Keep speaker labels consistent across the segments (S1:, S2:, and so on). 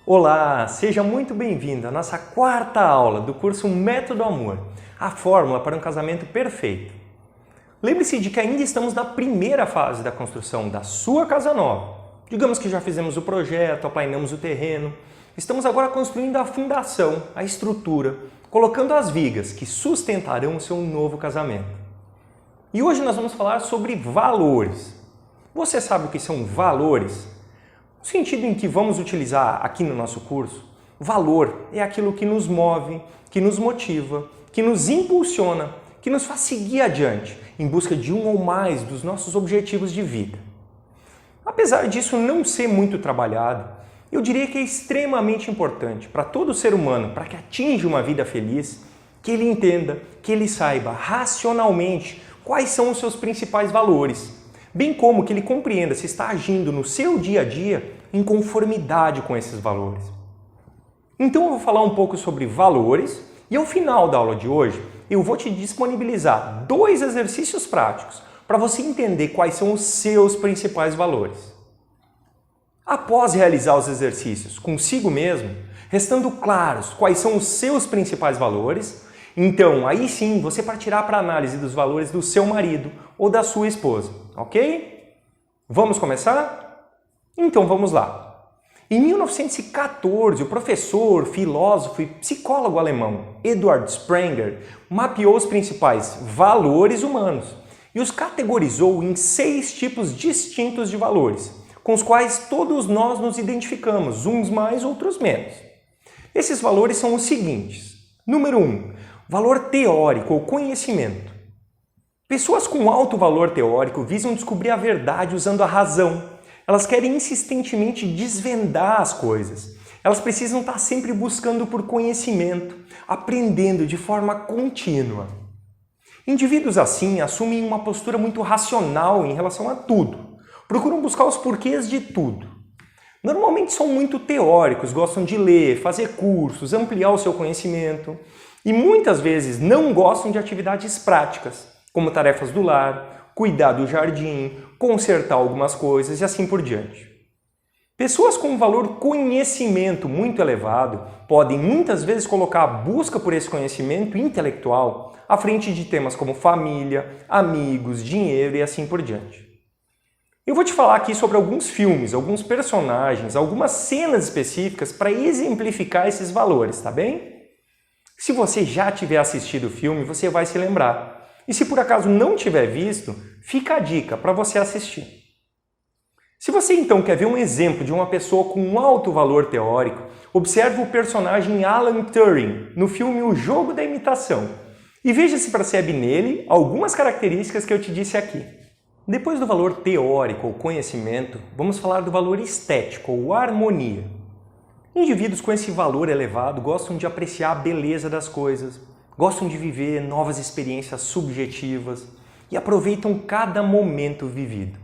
S1: Olá, seja muito bem-vindo à nossa quarta aula do curso Método Amor, a fórmula para um casamento perfeito. Lembre-se de que ainda estamos na primeira fase da construção da sua casa nova. Digamos que já fizemos o projeto, aplainamos o terreno. Estamos agora construindo a fundação, a estrutura, colocando as vigas que sustentarão o seu novo casamento. E hoje nós vamos falar sobre valores. Você sabe o que são valores? No sentido em que vamos utilizar aqui no nosso curso, valor é aquilo que nos move, que nos motiva, que nos impulsiona, que nos faz seguir adiante em busca de um ou mais dos nossos objetivos de vida. Apesar disso não ser muito trabalhado, eu diria que é extremamente importante para todo ser humano, para que atinja uma vida feliz, que ele entenda, que ele saiba racionalmente quais são os seus principais valores, bem como que ele compreenda se está agindo no seu dia a dia em conformidade com esses valores. Então eu vou falar um pouco sobre valores e ao final da aula de hoje eu vou te disponibilizar 2 exercícios práticos para você entender quais são os seus principais valores. Após realizar os exercícios consigo mesmo, restando claros quais são os seus principais valores, então aí sim você partirá para a análise dos valores do seu marido ou da sua esposa, ok? Vamos começar? Então vamos lá. Em 1914, o professor, filósofo e psicólogo alemão Eduard Sprenger mapeou os principais valores humanos e os categorizou em 6 tipos distintos de valores, com os quais todos nós nos identificamos, uns mais, outros menos. Esses valores são os seguintes. Número 1, valor teórico ou conhecimento. Pessoas com alto valor teórico visam descobrir a verdade usando a razão. Elas querem insistentemente desvendar as coisas. Elas precisam estar sempre buscando por conhecimento, aprendendo de forma contínua. Indivíduos assim assumem uma postura muito racional em relação a tudo. Procuram buscar os porquês de tudo. Normalmente são muito teóricos, gostam de ler, fazer cursos, ampliar o seu conhecimento e muitas vezes não gostam de atividades práticas, como tarefas do lar, cuidar do jardim, consertar algumas coisas e assim por diante. Pessoas com um valor conhecimento muito elevado podem muitas vezes colocar a busca por esse conhecimento intelectual à frente de temas como família, amigos, dinheiro e assim por diante. Eu vou te falar aqui sobre alguns filmes, alguns personagens, algumas cenas específicas para exemplificar esses valores, tá bem? Se você já tiver assistido o filme, você vai se lembrar. E se por acaso não tiver visto, fica a dica para você assistir. Se você então quer ver um exemplo de uma pessoa com um alto valor teórico, observe o personagem Alan Turing no filme O Jogo da Imitação e veja se percebe nele algumas características que eu te disse aqui. Depois do valor teórico ou conhecimento, vamos falar do valor estético ou harmonia. Indivíduos com esse valor elevado gostam de apreciar a beleza das coisas, gostam de viver novas experiências subjetivas e aproveitam cada momento vivido.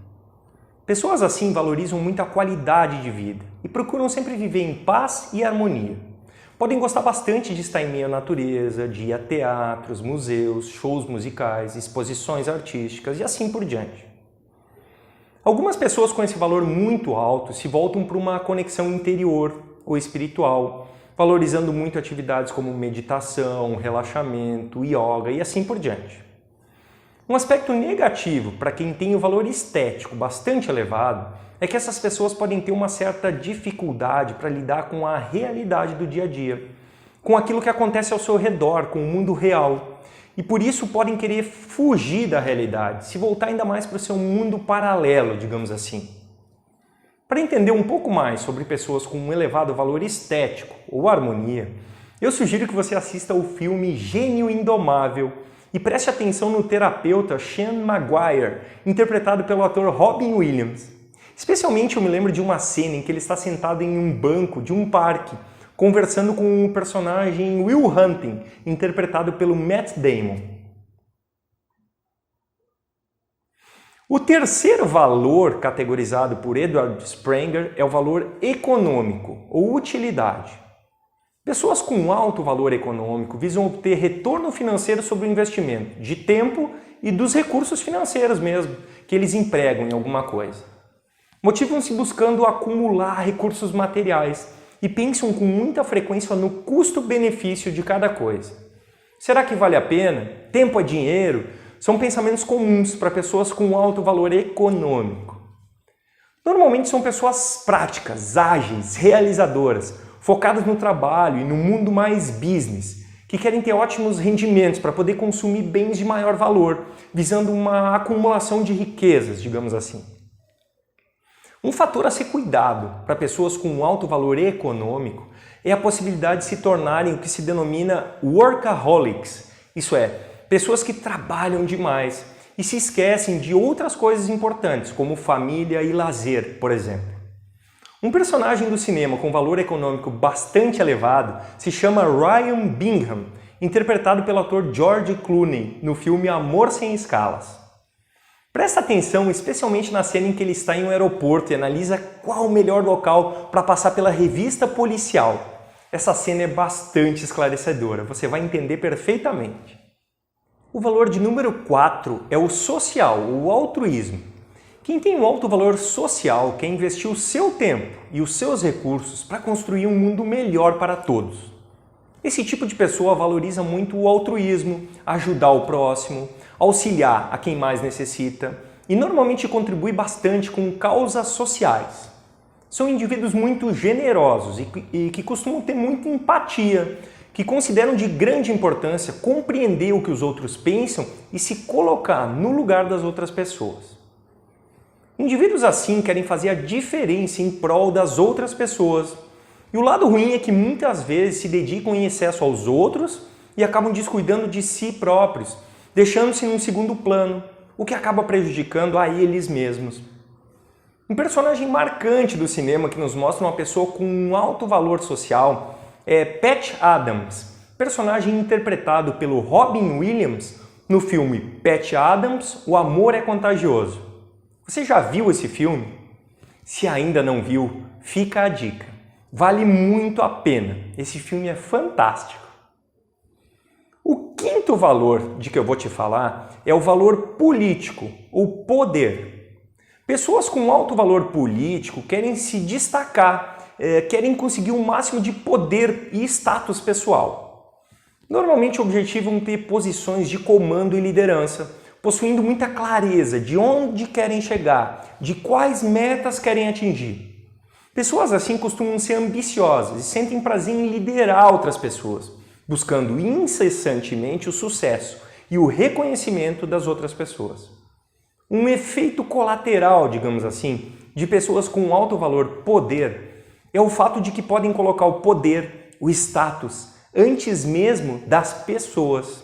S1: Pessoas assim valorizam muito a qualidade de vida e procuram sempre viver em paz e harmonia. Podem gostar bastante de estar em meio à natureza, de ir a teatros, museus, shows musicais, exposições artísticas e assim por diante. Algumas pessoas com esse valor muito alto se voltam para uma conexão interior ou espiritual, valorizando muito atividades como meditação, relaxamento, yoga e assim por diante. Um aspecto negativo para quem tem o valor estético bastante elevado é que essas pessoas podem ter uma certa dificuldade para lidar com a realidade do dia a dia, com aquilo que acontece ao seu redor, com o mundo real, e por isso podem querer fugir da realidade, se voltar ainda mais para o seu mundo paralelo, digamos assim. Para entender um pouco mais sobre pessoas com um elevado valor estético ou harmonia, eu sugiro que você assista o filme Gênio Indomável e preste atenção no terapeuta Sean Maguire, interpretado pelo ator Robin Williams. Especialmente eu me lembro de uma cena em que ele está sentado em um banco de um parque, conversando com o personagem Will Hunting, interpretado pelo Matt Damon. O terceiro valor categorizado por Eduard Sprenger é o valor econômico ou utilidade. Pessoas com alto valor econômico visam obter retorno financeiro sobre o investimento, de tempo e dos recursos financeiros mesmo, que eles empregam em alguma coisa. Motivam-se buscando acumular recursos materiais e pensam com muita frequência no custo-benefício de cada coisa. Será que vale a pena? Tempo é dinheiro? São pensamentos comuns para pessoas com alto valor econômico. Normalmente são pessoas práticas, ágeis, realizadoras, focadas no trabalho e no mundo mais business, que querem ter ótimos rendimentos para poder consumir bens de maior valor, visando uma acumulação de riquezas, digamos assim. Um fator a ser cuidado para pessoas com alto valor econômico é a possibilidade de se tornarem o que se denomina workaholics, isso é, pessoas que trabalham demais e se esquecem de outras coisas importantes, como família e lazer, por exemplo. Um personagem do cinema com valor econômico bastante elevado se chama Ryan Bingham, interpretado pelo ator George Clooney no filme Amor Sem Escalas. Presta atenção especialmente na cena em que ele está em um aeroporto e analisa qual o melhor local para passar pela revista policial. Essa cena é bastante esclarecedora, você vai entender perfeitamente. O valor de número 4 é o social, o altruísmo. Quem tem um alto valor social quer investir o seu tempo e os seus recursos para construir um mundo melhor para todos. Esse tipo de pessoa valoriza muito o altruísmo, ajudar o próximo, auxiliar a quem mais necessita e normalmente contribui bastante com causas sociais. São indivíduos muito generosos e que costumam ter muita empatia, que consideram de grande importância compreender o que os outros pensam e se colocar no lugar das outras pessoas. Indivíduos assim querem fazer a diferença em prol das outras pessoas. E o lado ruim é que muitas vezes se dedicam em excesso aos outros e acabam descuidando de si próprios, deixando-se em um segundo plano, o que acaba prejudicando a eles mesmos. Um personagem marcante do cinema que nos mostra uma pessoa com um alto valor social é Patch Adams, personagem interpretado pelo Robin Williams no filme Patch Adams, O Amor é Contagioso. Você já viu esse filme? Se ainda não viu, fica a dica. Vale muito a pena. Esse filme é fantástico. O quinto valor de que eu vou te falar é o valor político, ou poder. Pessoas com alto valor político querem se destacar, querem conseguir o máximo de poder e status pessoal. Normalmente objetivam ter posições de comando e liderança, possuindo muita clareza de onde querem chegar, de quais metas querem atingir. Pessoas assim costumam ser ambiciosas e sentem prazer em liderar outras pessoas, buscando incessantemente o sucesso e o reconhecimento das outras pessoas. Um efeito colateral, digamos assim, de pessoas com alto valor poder é o fato de que podem colocar o poder, o status, antes mesmo das pessoas.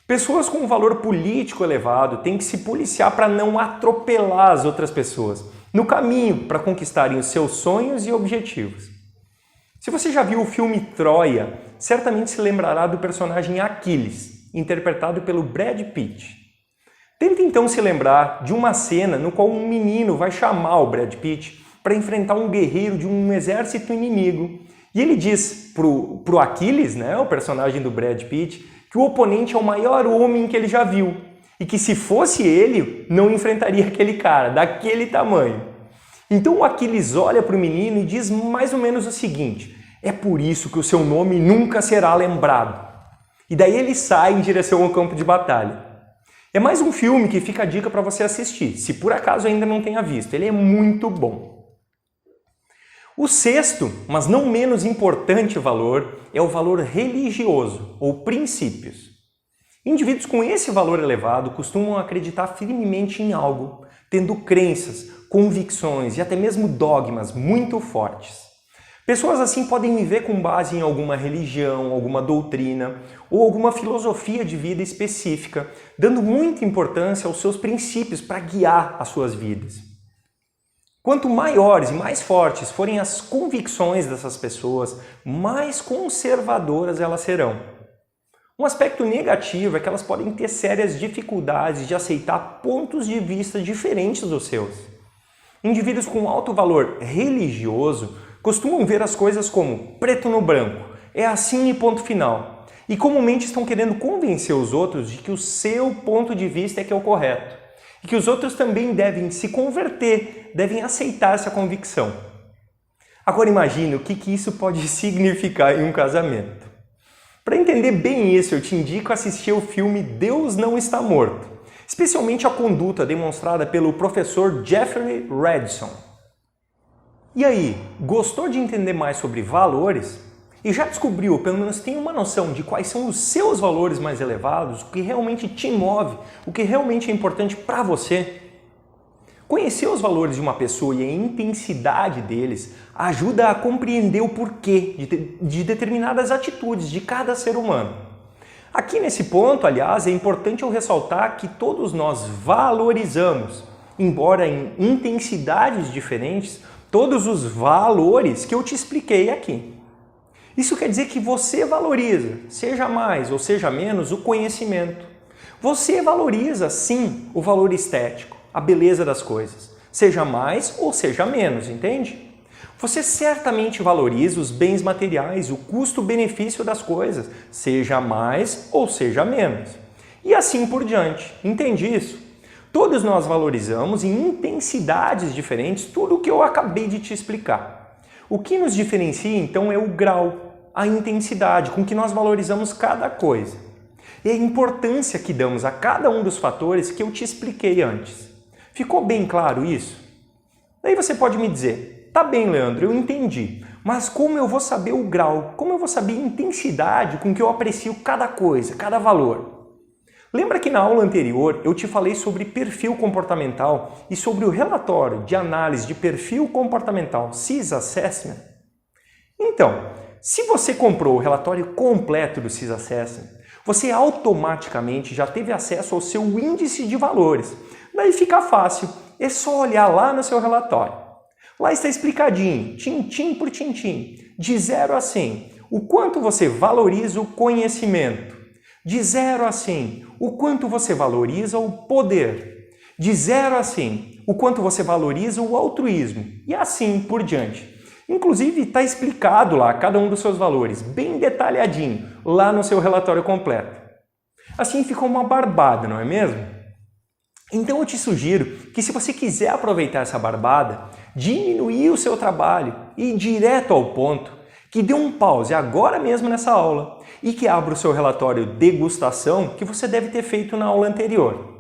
S1: Pessoas com um valor político elevado têm que se policiar para não atropelar as outras pessoas no caminho para conquistarem os seus sonhos e objetivos. Se você já viu o filme Troia, certamente se lembrará do personagem Aquiles, interpretado pelo Brad Pitt. Tente então se lembrar de uma cena no qual um menino vai chamar o Brad Pitt para enfrentar um guerreiro de um exército inimigo. E ele diz pro Aquiles, o personagem do Brad Pitt, que o oponente é o maior homem que ele já viu e que se fosse ele, não enfrentaria aquele cara, daquele tamanho. Então o Aquiles olha para o menino e diz mais ou menos o seguinte: é por isso que o seu nome nunca será lembrado. E daí ele sai em direção ao campo de batalha. É mais um filme que fica a dica para você assistir, se por acaso ainda não tenha visto. Ele é muito bom. O sexto, mas não menos importante valor, é o valor religioso, ou princípios. Indivíduos com esse valor elevado costumam acreditar firmemente em algo, tendo crenças, convicções e até mesmo dogmas muito fortes. Pessoas assim podem viver com base em alguma religião, alguma doutrina ou alguma filosofia de vida específica, dando muita importância aos seus princípios para guiar as suas vidas. Quanto maiores e mais fortes forem as convicções dessas pessoas, mais conservadoras elas serão. Um aspecto negativo é que elas podem ter sérias dificuldades de aceitar pontos de vista diferentes dos seus. Indivíduos com alto valor religioso costumam ver as coisas como preto no branco, é assim e ponto final, e comumente estão querendo convencer os outros de que o seu ponto de vista é que é o correto, e que os outros também devem se converter, devem aceitar essa convicção. Agora imagine o que isso pode significar em um casamento. Para entender bem isso, eu te indico assistir o filme Deus Não Está Morto, especialmente a conduta demonstrada pelo professor Jeffrey Redson. E aí, gostou de entender mais sobre valores? E já descobriu, ou pelo menos tem uma noção de quais são os seus valores mais elevados, o que realmente te move, o que realmente é importante para você? Conhecer os valores de uma pessoa e a intensidade deles ajuda a compreender o porquê de determinadas atitudes de cada ser humano. Aqui nesse ponto, aliás, é importante eu ressaltar que todos nós valorizamos, embora em intensidades diferentes, todos os valores que eu te expliquei aqui. Isso quer dizer que você valoriza, seja mais ou seja menos, o conhecimento. Você valoriza, sim, o valor estético, a beleza das coisas, seja mais ou seja menos, entende? Você certamente valoriza os bens materiais, o custo-benefício das coisas, seja mais ou seja menos. E assim por diante, entende isso? Todos nós valorizamos em intensidades diferentes tudo o que eu acabei de te explicar. O que nos diferencia então é o grau, a intensidade com que nós valorizamos cada coisa. E a importância que damos a cada um dos fatores que eu te expliquei antes. Ficou bem claro isso? Daí você pode me dizer, tá bem, Leandro, eu entendi, mas como eu vou saber o grau, como eu vou saber a intensidade com que eu aprecio cada coisa, cada valor? Lembra que na aula anterior eu te falei sobre perfil comportamental e sobre o relatório de análise de perfil comportamental CIS Assessment? Então, se você comprou o relatório completo do CIS Assessment, você automaticamente já teve acesso ao seu índice de valores. Daí fica fácil, é só olhar lá no seu relatório. Lá está explicadinho, tintim por tintim, de 0 a 100, o quanto você valoriza o conhecimento. De 0 a 100, o quanto você valoriza o poder. De 0 a 100, o quanto você valoriza o altruísmo. E assim por diante. Inclusive está explicado lá cada um dos seus valores, bem detalhadinho, lá no seu relatório completo. Assim ficou uma barbada, não é mesmo? Então eu te sugiro que se você quiser aproveitar essa barbada, diminuir o seu trabalho e ir direto ao ponto, que dê um pause agora mesmo nessa aula e que abra o seu relatório degustação que você deve ter feito na aula anterior.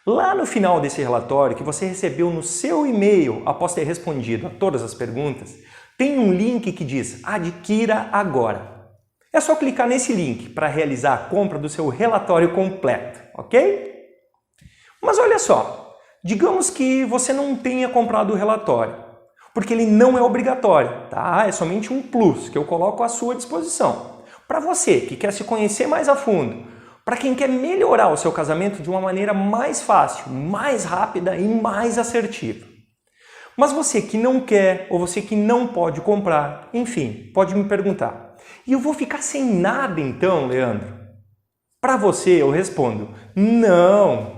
S1: Lá no final desse relatório que você recebeu no seu e-mail após ter respondido a todas as perguntas, tem um link que diz Adquira agora. É só clicar nesse link para realizar a compra do seu relatório completo, ok? Mas olha só, digamos que você não tenha comprado o relatório, porque ele não é obrigatório, tá? É somente um plus que eu coloco à sua disposição. Para você que quer se conhecer mais a fundo, para quem quer melhorar o seu casamento de uma maneira mais fácil, mais rápida e mais assertiva. Mas você que não quer ou você que não pode comprar, enfim, pode me perguntar. E eu vou ficar sem nada então, Leandro? Para você eu respondo, não.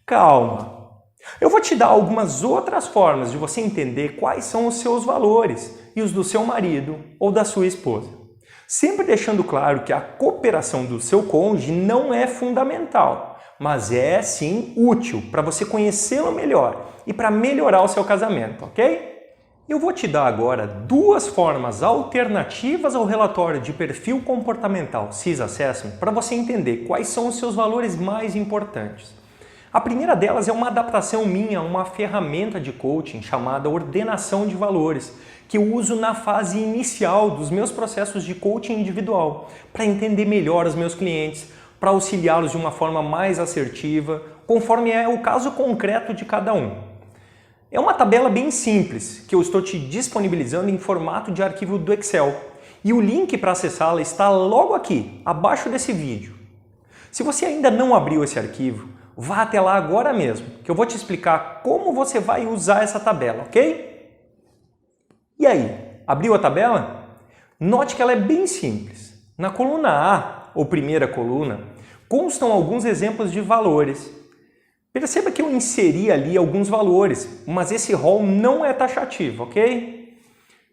S1: Calma, eu vou te dar algumas outras formas de você entender quais são os seus valores e os do seu marido ou da sua esposa. Sempre deixando claro que a cooperação do seu cônjuge não é fundamental, mas é sim útil para você conhecê-lo melhor e para melhorar o seu casamento, ok? Eu vou te dar agora duas formas alternativas ao relatório de perfil comportamental CIS Assessment para você entender quais são os seus valores mais importantes. A primeira delas é uma adaptação minha a uma ferramenta de coaching chamada ordenação de valores, que eu uso na fase inicial dos meus processos de coaching individual, para entender melhor os meus clientes, para auxiliá-los de uma forma mais assertiva, conforme é o caso concreto de cada um. É uma tabela bem simples, que eu estou te disponibilizando em formato de arquivo do Excel, e o link para acessá-la está logo aqui, abaixo desse vídeo. Se você ainda não abriu esse arquivo, vá até lá agora mesmo, que eu vou te explicar como você vai usar essa tabela, ok? E aí, abriu a tabela? Note que ela é bem simples. Na coluna A, ou primeira coluna, constam alguns exemplos de valores. Perceba que eu inseri ali alguns valores, mas esse rol não é taxativo, ok?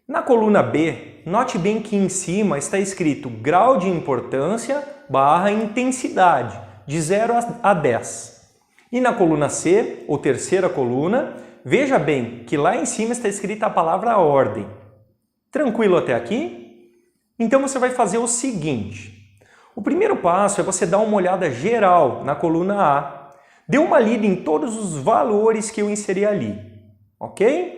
S1: Na coluna B, note bem que em cima está escrito grau de importância / intensidade, de 0 a 10. E na coluna C, ou terceira coluna, veja bem que lá em cima está escrita a palavra ordem. Tranquilo até aqui? Então você vai fazer o seguinte. O primeiro passo é você dar uma olhada geral na coluna A. Dê uma lida em todos os valores que eu inseri ali, ok?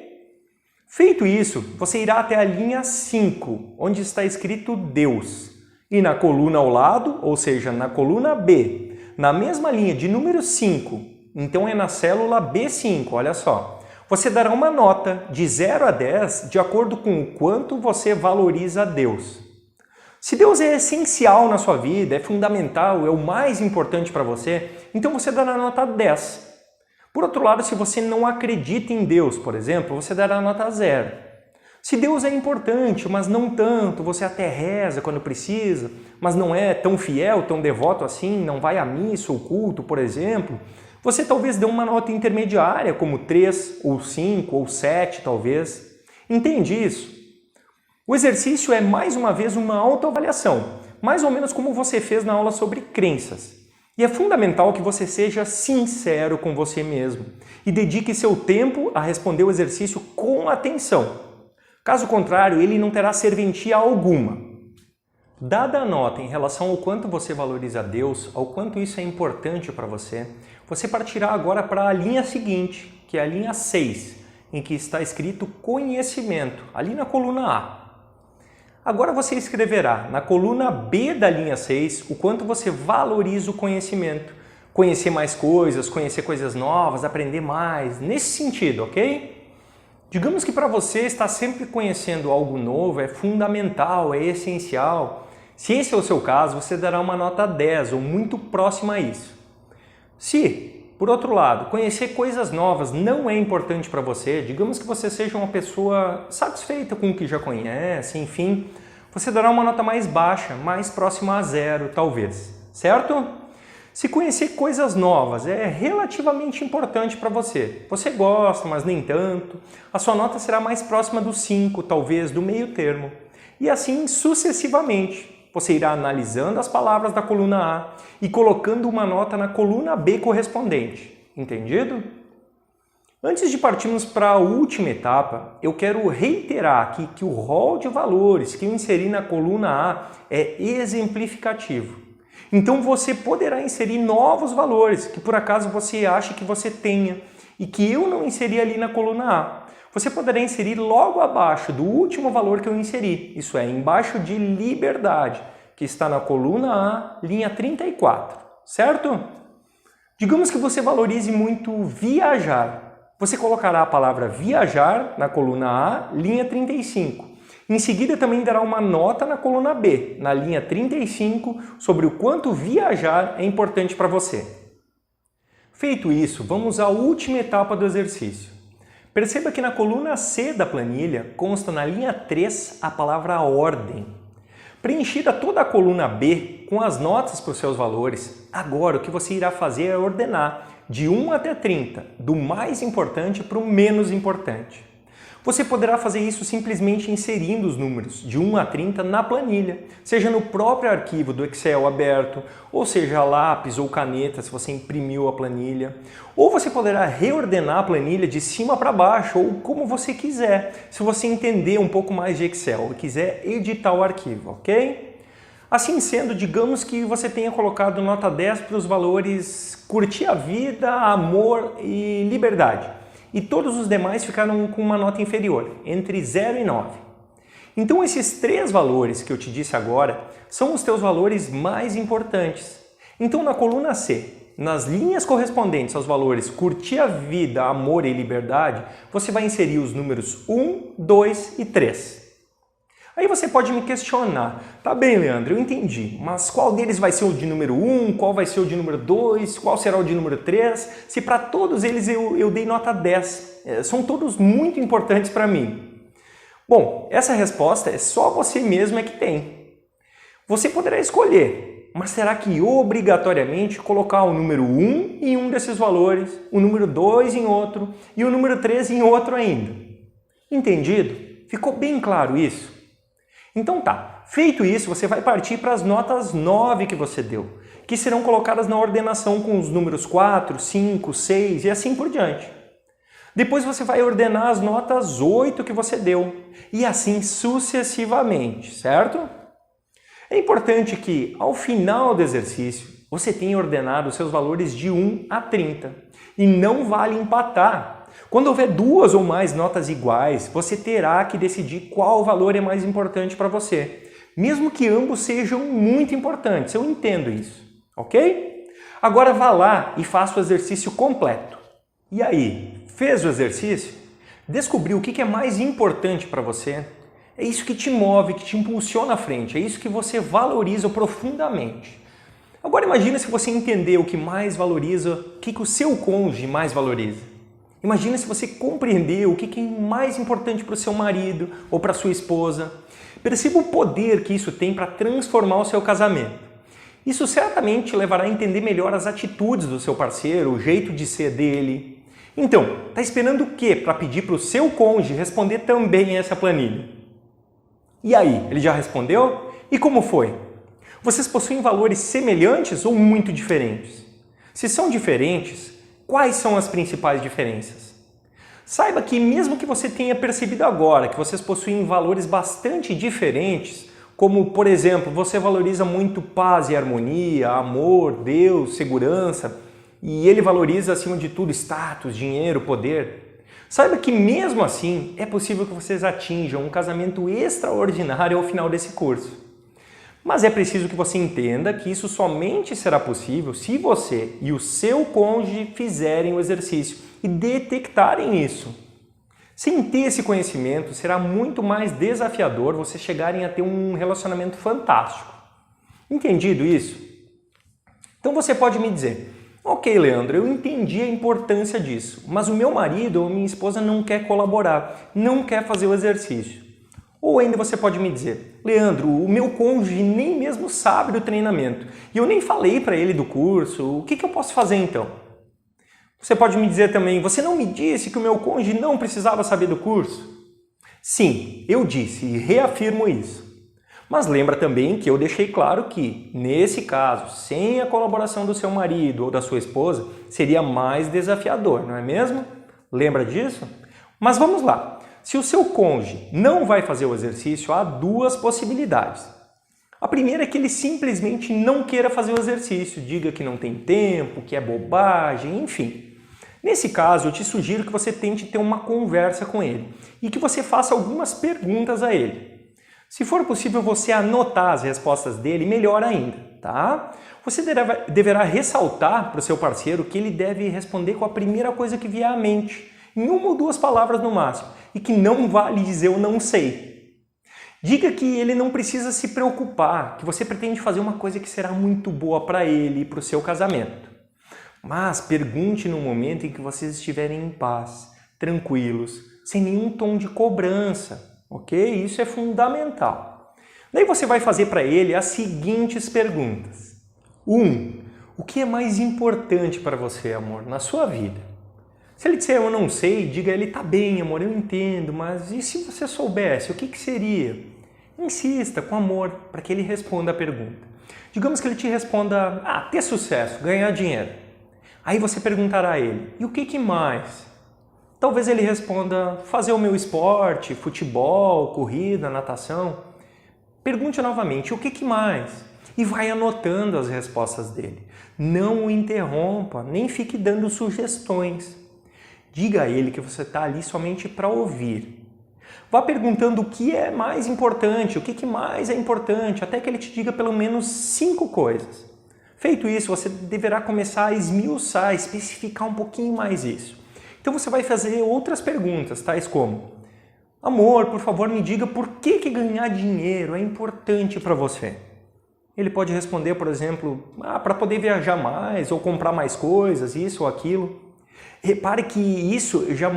S1: Feito isso, você irá até a linha 5, onde está escrito Deus. E na coluna ao lado, ou seja, na coluna B, na mesma linha de número 5, então é na célula B5, olha só. Você dará uma nota de 0 a 10 de acordo com o quanto você valoriza Deus. Se Deus é essencial na sua vida, é fundamental, é o mais importante para você, então você dará nota 10. Por outro lado, se você não acredita em Deus, por exemplo, você dará nota 0. Se Deus é importante, mas não tanto, você até reza quando precisa, mas não é tão fiel, tão devoto assim, não vai à missa ou culto, por exemplo, você talvez dê uma nota intermediária, como 3, ou 5, ou 7, talvez. Entende isso? O exercício é, mais uma vez, uma autoavaliação, mais ou menos como você fez na aula sobre crenças. E é fundamental que você seja sincero com você mesmo e dedique seu tempo a responder o exercício com atenção. Caso contrário, ele não terá serventia alguma. Dada a nota em relação ao quanto você valoriza Deus, ao quanto isso é importante para você, você partirá agora para a linha seguinte, que é a linha 6, em que está escrito conhecimento, ali na coluna A. Agora você escreverá na coluna B da linha 6 o quanto você valoriza o conhecimento. Conhecer mais coisas, conhecer coisas novas, aprender mais, nesse sentido, ok? Digamos que para você estar sempre conhecendo algo novo é fundamental, é essencial. Se esse é o seu caso, você dará uma nota 10 ou muito próxima a isso. Se, por outro lado, conhecer coisas novas não é importante para você, digamos que você seja uma pessoa satisfeita com o que já conhece, enfim, você dará uma nota mais baixa, mais próxima a 0, talvez, certo? Se conhecer coisas novas é relativamente importante para você, você gosta, mas nem tanto, a sua nota será mais próxima do 5, talvez do meio termo, e assim sucessivamente. Você irá analisando as palavras da coluna A e colocando uma nota na coluna B correspondente. Entendido? Antes de partirmos para a última etapa, eu quero reiterar aqui que o rol de valores que eu inseri na coluna A é exemplificativo. Então você poderá inserir novos valores que por acaso você acha que você tenha e que eu não inseri ali na coluna A. Você poderá inserir logo abaixo do último valor que eu inseri, isso é, embaixo de liberdade, que está na coluna A, linha 34, certo? Digamos que você valorize muito viajar. Você colocará a palavra viajar na coluna A, linha 35. Em seguida também dará uma nota na coluna B, na linha 35, sobre o quanto viajar é importante para você. Feito isso, vamos à última etapa do exercício. Perceba que na coluna C da planilha consta na linha 3 a palavra ordem. Preenchida toda a coluna B com as notas para os seus valores, agora o que você irá fazer é ordenar de 1 até 30, do mais importante para o menos importante. Você poderá fazer isso simplesmente inserindo os números de 1 a 30 na planilha, seja no próprio arquivo do Excel aberto, ou seja lápis ou caneta se você imprimiu a planilha, ou você poderá reordenar a planilha de cima para baixo, ou como você quiser, se você entender um pouco mais de Excel e quiser editar o arquivo, ok? Assim sendo, digamos que você tenha colocado nota 10 para os valores curtir a vida, amor e liberdade. E todos os demais ficaram com uma nota inferior, entre 0 e 9. Então esses 3 valores que eu te disse agora são os teus valores mais importantes. Então na coluna C, nas linhas correspondentes aos valores curtir a vida, amor e liberdade, você vai inserir os números 1, 2 e 3. Aí você pode me questionar, tá bem, Leandro, eu entendi, mas qual deles vai ser o de número 1, qual vai ser o de número 2, qual será o de número 3, se para todos eles eu dei nota 10, são todos muito importantes para mim. Bom, essa resposta é só você mesmo é que tem. Você poderá escolher, mas será que obrigatoriamente colocar o número 1 em um desses valores, o número 2 em outro e o número 3 em outro ainda? Entendido? Ficou bem claro isso? Então tá, feito isso, você vai partir para as notas 9 que você deu, que serão colocadas na ordenação com os números 4, 5, 6 e assim por diante. Depois você vai ordenar as notas 8 que você deu e assim sucessivamente, certo? É importante que ao final do exercício você tenha ordenado os seus valores de 1 a 30 e não vale empatar. Quando houver duas ou mais notas iguais, você terá que decidir qual valor é mais importante para você, mesmo que ambos sejam muito importantes, eu entendo isso, ok? Agora vá lá e faça o exercício completo. E aí, fez o exercício? Descobriu o que é mais importante para você? É isso que te move, que te impulsiona à frente, é isso que você valoriza profundamente. Agora imagina se você entender o que mais valoriza, o que o seu cônjuge mais valoriza. Imagina se você compreender o que é mais importante para o seu marido ou para a sua esposa. Perceba o poder que isso tem para transformar o seu casamento. Isso certamente te levará a entender melhor as atitudes do seu parceiro, o jeito de ser dele. Então, está esperando o quê para pedir para o seu cônjuge responder também essa planilha? E aí, ele já respondeu? E como foi? Vocês possuem valores semelhantes ou muito diferentes? Se são diferentes, quais são as principais diferenças? Saiba que mesmo que você tenha percebido agora que vocês possuem valores bastante diferentes, como, por exemplo, você valoriza muito paz e harmonia, amor, Deus, segurança, e ele valoriza, acima de tudo, status, dinheiro, poder. Saiba que mesmo assim, é possível que vocês atinjam um casamento extraordinário ao final desse curso. Mas é preciso que você entenda que isso somente será possível se você e o seu cônjuge fizerem o exercício e detectarem isso. Sem ter esse conhecimento, será muito mais desafiador vocês chegarem a ter um relacionamento fantástico. Entendido isso? Então você pode me dizer, ok, Leandro, eu entendi a importância disso, mas o meu marido ou minha esposa não quer colaborar, não quer fazer o exercício. Ou ainda você pode me dizer, Leandro, o meu cônjuge nem mesmo sabe do treinamento e eu nem falei para ele do curso, o que eu posso fazer então? Você pode me dizer também, você não me disse que o meu cônjuge não precisava saber do curso? Sim, eu disse e reafirmo isso. Mas lembra também que eu deixei claro que, nesse caso, sem a colaboração do seu marido ou da sua esposa, seria mais desafiador, não é mesmo? Lembra disso? Mas vamos lá. Se o seu cônjuge não vai fazer o exercício, há duas possibilidades. A primeira é que ele simplesmente não queira fazer o exercício, diga que não tem tempo, que é bobagem, enfim. Nesse caso, eu te sugiro que você tente ter uma conversa com ele e que você faça algumas perguntas a ele. Se for possível você anotar as respostas dele, melhor ainda, tá? Você deverá ressaltar para o seu parceiro que ele deve responder com a primeira coisa que vier à mente, em uma ou duas palavras no máximo, e que não vale dizer eu não sei. Diga que ele não precisa se preocupar, que você pretende fazer uma coisa que será muito boa para ele e para o seu casamento. Mas pergunte no momento em que vocês estiverem em paz, tranquilos, sem nenhum tom de cobrança, ok? Isso é fundamental. Daí você vai fazer para ele as seguintes perguntas. 1. O que é mais importante para você, amor, na sua vida? Se ele disser eu não sei, diga a ele, tá bem, amor, eu entendo, mas e se você soubesse, o que seria? Insista com amor para que ele responda a pergunta. Digamos que ele te responda, ter sucesso, ganhar dinheiro. Aí você perguntará a ele, e o que mais? Talvez ele responda, fazer o meu esporte, futebol, corrida, natação. Pergunte novamente, o que mais? E vai anotando as respostas dele. Não o interrompa, nem fique dando sugestões. Diga a ele que você está ali somente para ouvir. Vá perguntando o que é mais importante, o que mais é importante, até que ele te diga pelo menos 5 coisas. Feito isso, você deverá começar a esmiuçar, a especificar um pouquinho mais isso. Então você vai fazer outras perguntas, tais como: amor, por favor, me diga por que ganhar dinheiro é importante para você. Ele pode responder, por exemplo, para poder viajar mais ou comprar mais coisas, isso ou aquilo. Repare que isso já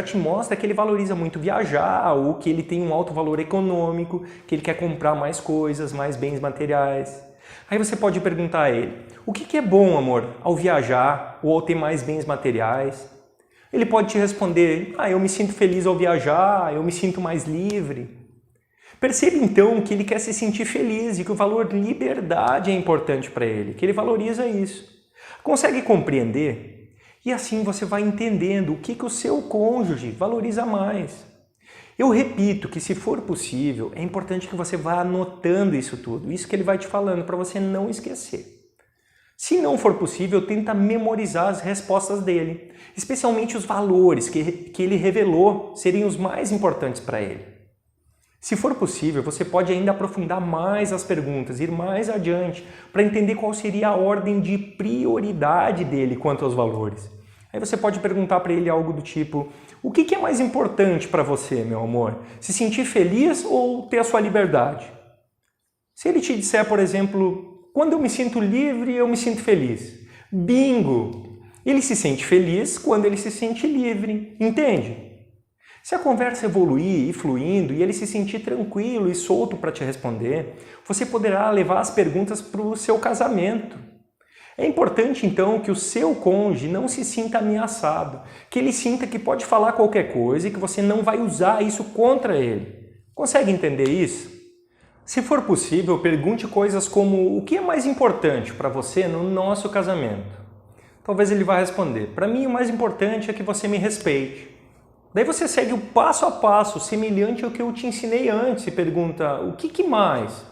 S1: te mostra que ele valoriza muito viajar ou que ele tem um alto valor econômico, que ele quer comprar mais coisas, mais bens materiais. Aí você pode perguntar a ele, o que é bom, amor, ao viajar ou ao ter mais bens materiais? Ele pode te responder, eu me sinto feliz ao viajar, eu me sinto mais livre. Perceba então que ele quer se sentir feliz e que o valor liberdade é importante para ele, que ele valoriza isso. Consegue compreender E assim você vai entendendo o que o seu cônjuge valoriza mais. Eu repito que, se for possível, é importante que você vá anotando isso tudo, isso que ele vai te falando, para você não esquecer. Se não for possível, tenta memorizar as respostas dele, especialmente os valores que ele revelou serem os mais importantes para ele. Se for possível, você pode ainda aprofundar mais as perguntas, ir mais adiante, para entender qual seria a ordem de prioridade dele quanto aos valores. Aí você pode perguntar para ele algo do tipo: o que é mais importante para você, meu amor? Se sentir feliz ou ter a sua liberdade? Se ele te disser, por exemplo, quando eu me sinto livre, eu me sinto feliz. Bingo! Ele se sente feliz quando ele se sente livre, entende? Se a conversa evoluir e fluindo e ele se sentir tranquilo e solto para te responder, você poderá levar as perguntas para o seu casamento. É importante, então, que o seu cônjuge não se sinta ameaçado, que ele sinta que pode falar qualquer coisa e que você não vai usar isso contra ele. Consegue entender isso? Se for possível, pergunte coisas como: o que é mais importante para você no nosso casamento? Talvez ele vá responder: para mim o mais importante é que você me respeite. Daí você segue o passo a passo, semelhante ao que eu te ensinei antes, e pergunta: o que mais?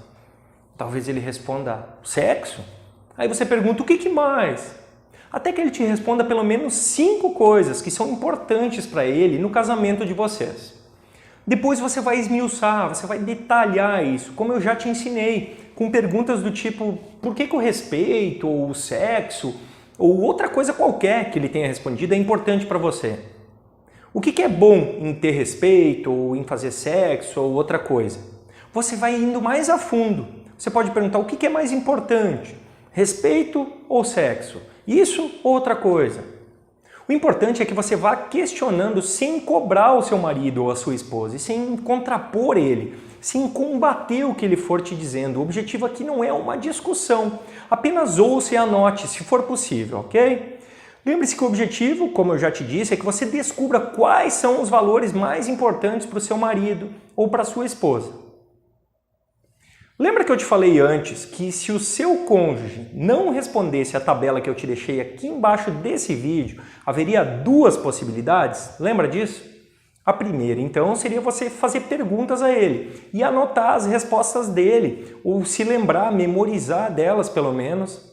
S1: Talvez ele responda: sexo? Aí você pergunta: o que mais? Até que ele te responda pelo menos 5 coisas que são importantes para ele no casamento de vocês. Depois você vai esmiuçar, você vai detalhar isso, como eu já te ensinei, com perguntas do tipo: por que o respeito, ou o sexo, ou outra coisa qualquer que ele tenha respondido é importante para você? O que é bom em ter respeito, ou em fazer sexo, ou outra coisa? Você vai indo mais a fundo. Você pode perguntar: o que é mais importante? Respeito ou sexo? Isso ou outra coisa? O importante é que você vá questionando sem cobrar o seu marido ou a sua esposa, e sem contrapor ele, sem combater o que ele for te dizendo. O objetivo aqui não é uma discussão, apenas ouça e anote, se for possível, ok? Lembre-se que o objetivo, como eu já te disse, é que você descubra quais são os valores mais importantes para o seu marido ou para a sua esposa. Lembra que eu te falei antes que, se o seu cônjuge não respondesse a tabela que eu te deixei aqui embaixo desse vídeo, haveria 2 possibilidades? Lembra disso? A primeira, então, seria você fazer perguntas a ele e anotar as respostas dele, ou se lembrar, memorizar delas pelo menos.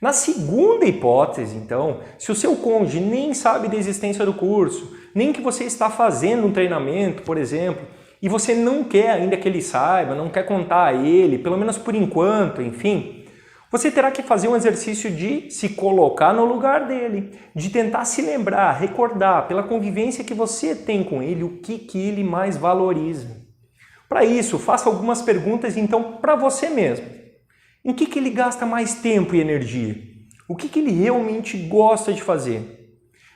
S1: Na segunda hipótese, então, se o seu cônjuge nem sabe da existência do curso, nem que você está fazendo um treinamento, por exemplo, e você não quer ainda que ele saiba, não quer contar a ele, pelo menos por enquanto, enfim, você terá que fazer um exercício de se colocar no lugar dele, de tentar se lembrar, recordar, pela convivência que você tem com ele, o que ele mais valoriza. Para isso, faça algumas perguntas, então, para você mesmo. Em que ele gasta mais tempo e energia? O que ele realmente gosta de fazer?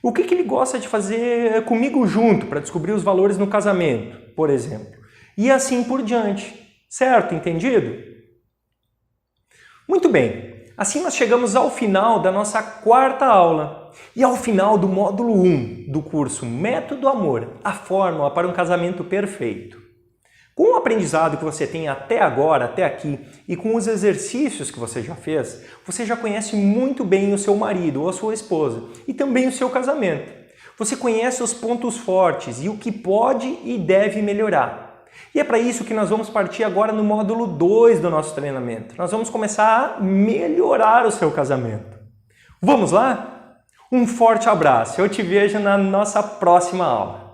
S1: O que ele gosta de fazer comigo junto, para descobrir os valores no casamento, por exemplo? E assim por diante. Certo? Entendido? Muito bem. Assim nós chegamos ao final da nossa 4ª aula e ao final do módulo 1 do curso Método Amor, a fórmula para um casamento perfeito. Com o aprendizado que você tem até agora, até aqui, e com os exercícios que você já fez, você já conhece muito bem o seu marido ou a sua esposa e também o seu casamento. Você conhece os pontos fortes e o que pode e deve melhorar. E é para isso que nós vamos partir agora no módulo 2 do nosso treinamento. Nós vamos começar a melhorar o seu casamento. Vamos lá? Um forte abraço. Eu te vejo na nossa próxima aula.